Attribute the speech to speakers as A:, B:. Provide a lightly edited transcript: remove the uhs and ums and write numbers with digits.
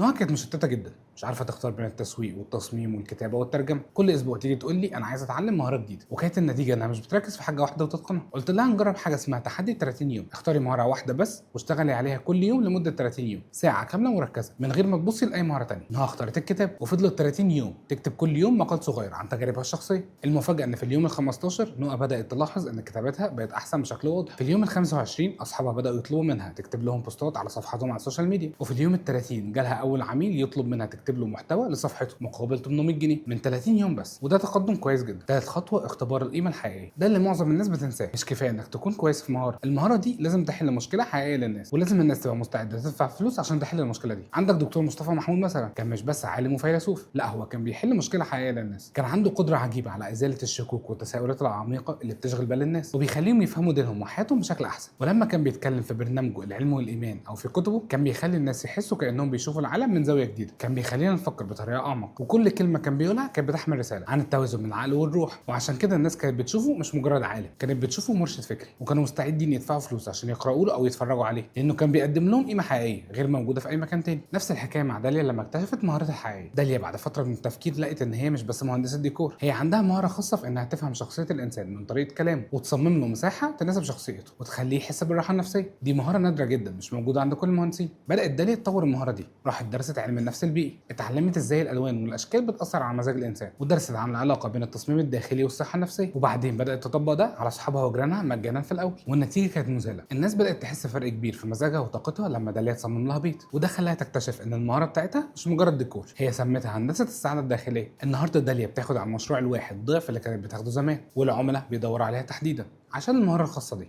A: نهى كانت مشتته جدا، مش عارفه تختار بين التسويق والتصميم والكتابه والترجمه. كل اسبوع تيجي تقول لي انا عايزه اتعلم مهاره جديده، وكانت النتيجه انها مش بتركز في حاجه واحده وتتقنها. قلت لها نجرب حاجه اسمها تحدي 30 يوم، اختاري مهاره واحده بس واشتغلي عليها كل يوم لمده 30 يوم، ساعه كامله مركزه من غير ما تبصي لاي مهاره ثانيه. نهى اختارت الكتاب وفضلت 30 يوم تكتب كل يوم مقال صغير عن تجاربها الشخصيه. المفاجاه ان في اليوم ال 15 نهى بدات تلاحظ ان كتاباتها بقت احسن بشكل واضح. في اليوم ال 25 اصحابها بداوا يطلبوا منها تكتب لهم بوستات على صفحاتهم على السوشيال ميديا، وفي اليوم ال 30 جالها اول عميل يطلب منها تكتب له محتوى لصفحته مقابل 800 جنيه من 30 يوم بس. وده تقدم كويس جدا. ثالث خطوه اختبار القيمه الحقيقيه، ده اللي معظم الناس بتنساه. مش كفايه انك تكون كويس في مهاره، المهاره دي لازم تحل مشكله حقيقيه للناس، ولازم الناس تبقى مستعده تدفع فلوس عشان تحل المشكله دي. عندك دكتور مصطفى محمود مثلا، كان مش بس عالم وفيلسوف، لا هو كان بيحل مشكله حقيقيه للناس. كان عنده قدره عجيبه على ازاله الشكوك والتساؤلات العميقه اللي بتشغل بال الناس، وبيخليهم يفهموا دينهم وحياتهم بشكل احسن. ولما كان بيتكلم في برنامجه العلم والايمان او في كتبه، كان بيخلي الناس يحسوا كانهم بيشوفوا العالم من زاويه جديده. كان بيخلينا نفكر بطريقه اعمق، وكل كلمه كان بيقولها كانت بتحمل رساله عن التوازن بين العقل والروح. وعشان كده الناس كانت بتشوفه مش مجرد عالم، كانت بتشوفه مرشد فكري، وكانوا مستعدين يدفعوا فلوس عشان يقراوا له او يتفرجوا عليه، لانه كان بيقدم لهم قيمه حقيقيه غير موجوده في اي مكان تاني. نفس الحكايه مع داليا لما اكتشفت مهارتها الحقيقيه. داليا بعد فتره من التفكير لقت ان هي مش بس مهندسه ديكور، هي عندها مهاره خاصه في انها تفهم شخصيه الانسان من طريقه كلامه، وتصمم له مساحه تناسب شخصيته وتخليه يحس بالراحه النفسيه. دي مهاره نادره جدا مش موجوده عند كل المهندسين. بدات داليا تطور المهاره دي، راحت درست علم النفس البيئي، اتعلمت ازاي الالوان والاشكال بتاثر على مزاج الانسان، ودرست عن العلاقه بين التصميم الداخلي والصحه النفسيه. وبعدين بدات تطبق ده على اصحابها وجيرانها مجانا في الاول، والنتيجه كانت مذهله. الناس بدات تحس فرق كبير في مزاجها وطاقتها لما داليا تصمم لها بيت، وده خلاها تكتشف ان المهاره بتاعتها مش مجرد ديكور، هي سمتها هندسه السعاده الداخليه. النهارده داليا بتاخد على المشروع الواحد ضعف اللي كانت بتاخده زمان، والعملاء بيدوروا عليها تحديدا عشان المهاره الخاصه دي.